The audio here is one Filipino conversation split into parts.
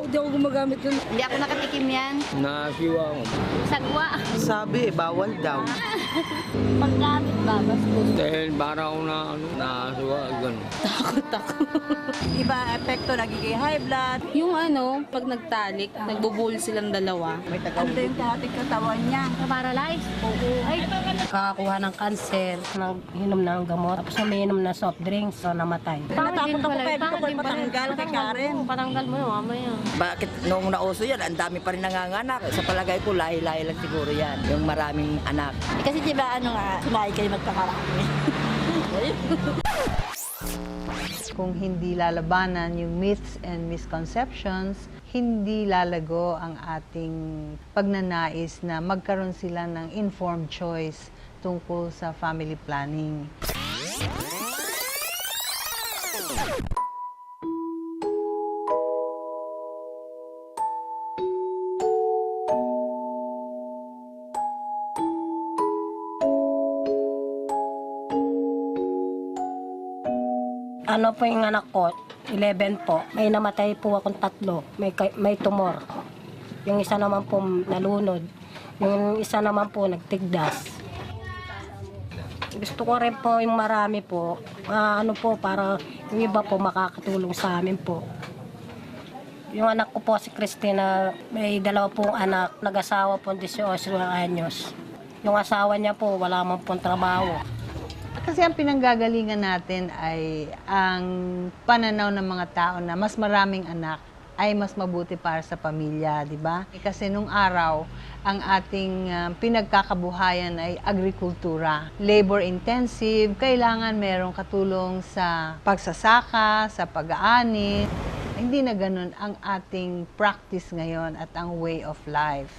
Hindi ako gumagamit nun. Hindi ako nakatikim yan. Nasiwa ako. Sagwa. Sabi, bawal daw. Paggamit ba? Bastos. Dahil para ako na nasiwa, gano'n. Takot ako. Iba epekto, nagiging high blood. Yung ano, pag nagtalik, nagbubul silang dalawa. May Ano yung kahating katawan niya? Paralyzed? Oo. Ay, Kakakuha ng cancer, hinom ng gamot, tapos umiinom ng soft drinks, so namatay. Natakot ako kaya dito ko patanggal kay Karen. Patanggal mo yung mamaya. Bakit noong nauso yan, ang dami pa rin nanganganak. Sa palagay ko, lahi-lahi lang siguro yan. Yung maraming anak. Kasi di ba ano nga, sinabi kayo magpakarami. Kung hindi lalabanan yung myths and misconceptions, hindi lalago ang ating pagnanais na magkaroon sila ng informed choice tungkol sa family planning. Ano po yung anak ko, 11 po. May namatay po akong 3, may tumor. Yung isa naman po nalunod. Yung isa naman po nagtigdas. Gusto ko rin po yung marami po. Ano po, para yung iba po makakatulong sa amin po. Yung anak ko po si Christina, may 2 pong anak, nag-asawa po 18 anyos. Yung asawa niya po, wala man pong trabaho. Kasi ang pinanggagalingan natin ay ang pananaw ng mga tao na mas maraming anak ay mas mabuti para sa pamilya, di ba? Kasi nung araw, ang ating pinagkakabuhayan ay agrikultura. Labor intensive, kailangan merong katulong sa pagsasaka, sa pag-aani. Hindi na ganun ang ating practice ngayon at ang way of life.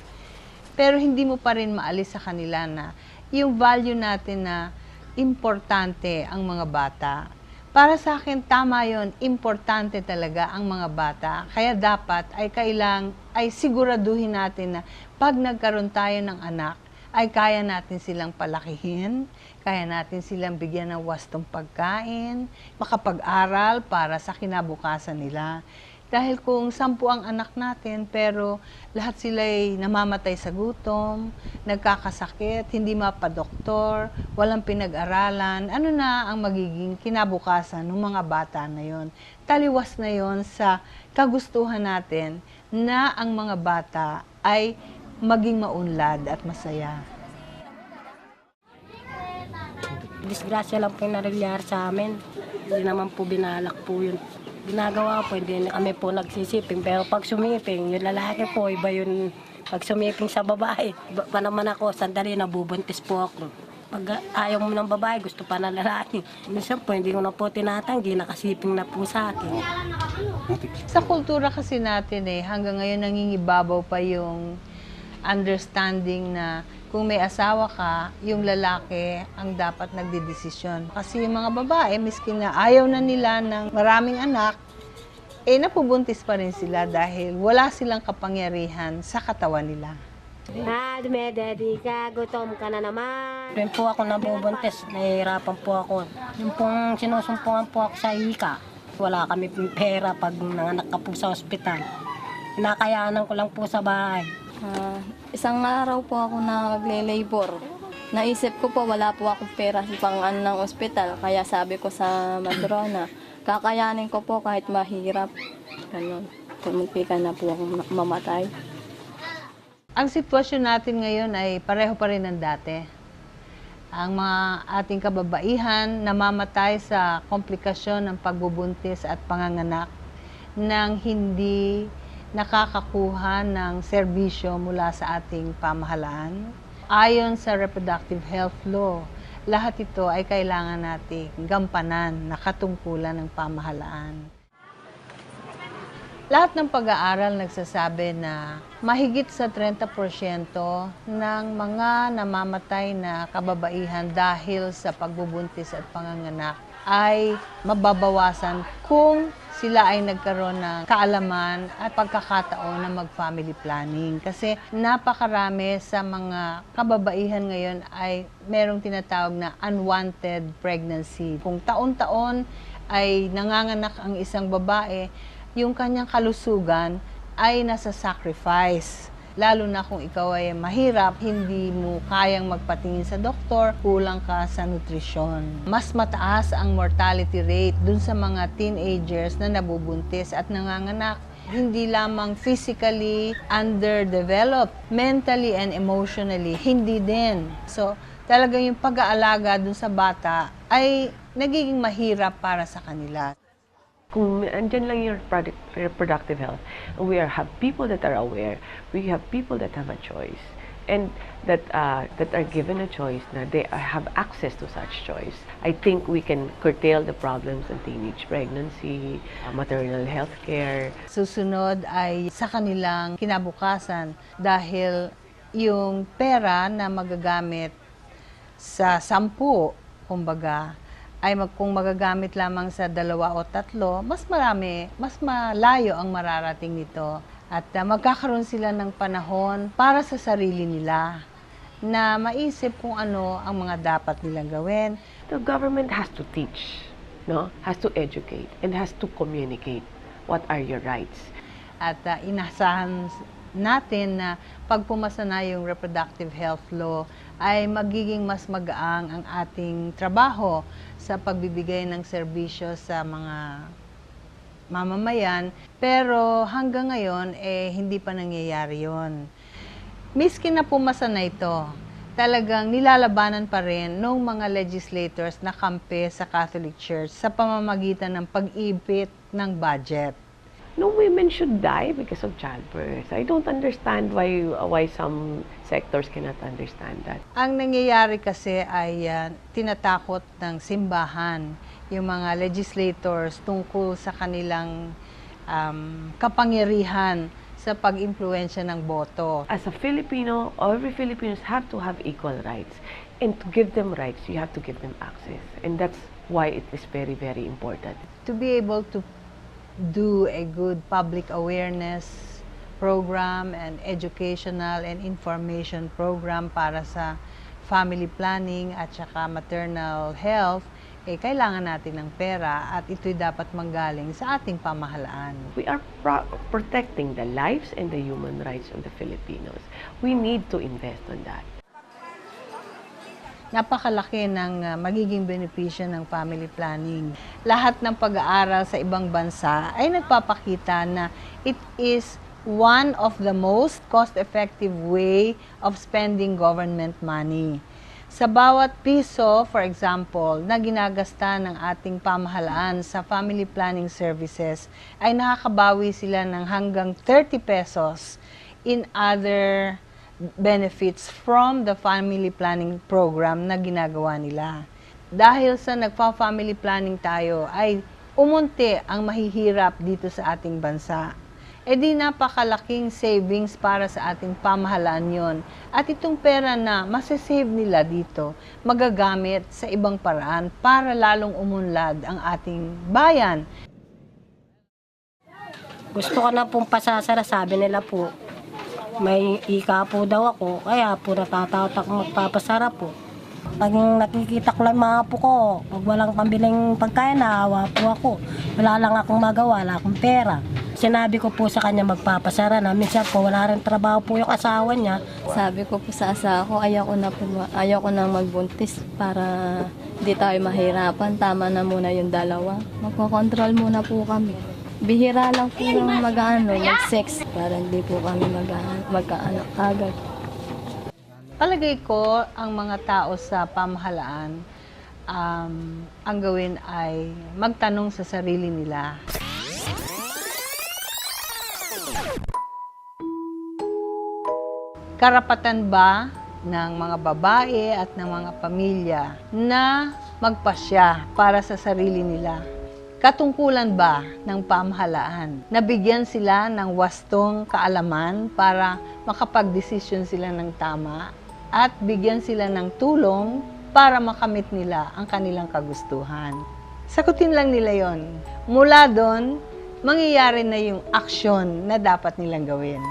Pero hindi mo pa rin maalis sa kanila na yung value natin na importante ang mga bata. Para sa akin, tama yon, importante talaga ang mga bata. Kaya dapat ay siguraduhin natin na pag nagkaroon tayo ng anak, ay kaya natin silang palakihin, kaya natin silang bigyan ng wastong pagkain, makapag-aral para sa kinabukasan nila. Dahil kung 10 ang anak natin, pero lahat sila'y namamatay sa gutom, nagkakasakit, hindi mapadoktor, walang pinag-aralan, ano na ang magiging kinabukasan ng mga bata na yon? Taliwas na yon sa kagustuhan natin na ang mga bata ay maging maunlad at masaya. Disgrasya lang po yung nangyari sa amin. Hindi naman po binalak po yun. Ginagawa po, hindi kami po nagsisiping. Pero pag sumiping, yung lalaki po, iba yung pag sumiping sa babae. Iba pa naman ako, sandali nabubuntis po ako. Pag ayaw mo ng babae, gusto pa na lalaki. Minsan po, hindi ko na po tinatanggi, nakasiping na po sa akin. Sa kultura kasi natin hanggang ngayon nangingibabaw pa yung understanding na kung may asawa ka, yung lalaki ang dapat nagdedesisyon. Kasi yung mga babae, miskin na ayaw na nila ng maraming anak, napubuntis pa rin sila dahil wala silang kapangyarihan sa katawan nila. Dumededi ka, gutom ka na naman. Doon po ako nabubuntis, nahihirapan po ako. Yung pong sinusumpungan po ako sa hika. Wala kami pera pag nanganak ka po sa ospital. Kinakayanan ko lang po sa bahay. Isang araw po ako nagle-labor. Naisip ko po wala po akong pera sa pang-an ng ospital. Kaya sabi ko sa matrona, kakayanin ko po kahit mahirap. Ganun. Tumunti ka na po akong mamatay. Ang sitwasyon natin ngayon ay pareho pa rin ng dati. Ang mga ating kababaihan namamatay sa komplikasyon ng pagbubuntis at panganganak nang hindi nakakakuha ng serbisyo mula sa ating pamahalaan. Ayon sa Reproductive Health Law, lahat ito ay kailangan nating gampanan na katungkulan ng pamahalaan. Lahat ng pag-aaral nagsasabi na mahigit sa 30% ng mga namamatay na kababaihan dahil sa pagbubuntis at panganganak ay mababawasan kung sila ay nagkaroon ng kaalaman at pagkakataon na mag-family planning. Kasi napakarami sa mga kababaihan ngayon ay merong tinatawag na unwanted pregnancy. Kung taon-taon ay nanganganak ang isang babae, yung kanyang kalusugan ay nasa sacrifice. Lalo na kung ikaw ay mahirap, hindi mo kayang magpatingin sa doktor, kulang ka sa nutrisyon. Mas mataas ang mortality rate dun sa mga teenagers na nabubuntis at nanganganak. Hindi lamang physically underdeveloped, mentally and emotionally, hindi din. So, talagang yung pag-aalaga dun sa bata ay nagiging mahirap para sa kanila. Kung andyan lang yung reproductive health, and we have people that are aware, we have people that have a choice, and that are given a choice, na they have access to such choice. I think we can curtail the problems of teenage pregnancy, maternal health care. Susunod ay sa kanilang kinabukasan dahil yung pera na magagamit sa 10, kumbaga, ay kung magagamit lamang sa 2 o 3, mas malayo ang mararating nito. At magkakaroon sila ng panahon para sa sarili nila na maisip kung ano ang mga dapat nilang gawin. The government has to teach, no? Has to educate, and has to communicate what are your rights. At inasahan natin na pag pumasa na yung reproductive health law, ay magiging mas magaang ang ating trabaho sa pagbibigay ng serbisyo sa mga mamamayan. Pero hanggang ngayon, hindi pa nangyayari yun. Miski na pumasa na ito, talagang nilalabanan pa rin ng mga legislators na kampe sa Catholic Church sa pamamagitan ng pag-ipit ng budget. No women should die because of childbirth. I don't understand why some sectors cannot understand that. Ang nangyayari kasi ay tinatakot ng simbahan yung mga legislators tungkol sa kanilang kapangyarihan sa pag-impluwensya ng boto. As a Filipino, every Filipinos have to have equal rights. And to give them rights, you have to give them access. And that's why it is very, very important. To be able to do a good public awareness program and educational and information program para sa family planning at saka maternal health, kailangan natin ng pera at ito'y dapat manggaling sa ating pamahalaan. We are protecting the lives and the human rights of the Filipinos. We need to invest on that. Napakalaki ng magiging benepisyo ng family planning. Lahat ng pag-aaral sa ibang bansa ay nagpapakita na it is one of the most cost-effective way of spending government money. Sa bawat piso, for example, na ginagasta ng ating pamahalaan sa family planning services, ay nakakabawi sila ng hanggang 30 pesos in other benefits from the family planning program na ginagawa nila. Dahil sa nagpa-family planning tayo, ay umunti ang mahihirap dito sa ating bansa. Di napakalaking savings para sa ating pamahalaan yon. At itong pera na masasave nila dito, magagamit sa ibang paraan para lalong umunlad ang ating bayan. Gusto ko na pong pasasara, sabi nila po. May ika po daw ako, kaya po natatakot ako magpapasara po. Pag nakikita ko lang mga apo ko, pag walang pambiling pagkain, naawa po ako. Wala lang akong magawa, wala akong pera. Sinabi ko po sa kanya magpapasara na. Minsan po, wala rin trabaho po yung asawa niya. Sabi ko po sa asawa ko, ayaw ko na magbuntis para di tayo mahirapan. Tama na muna yung 2. Magkocontrol muna po kami. Bihira lang po yung mag-sex para hindi po kami magkaanak agad. Palagay ko, ang mga tao sa pamahalaan, ang gawin ay magtanong sa sarili nila. Karapatan ba ng mga babae at ng mga pamilya na magpasya para sa sarili nila? Katungkulan ba ng pamahalaan na bigyan sila ng wastong kaalaman para makapagdesisyon sila ng tama at bigyan sila ng tulong para makamit nila ang kanilang kagustuhan? Sagutin lang nila yon. Mula doon, mangyayari na yung aksyon na dapat nilang gawin.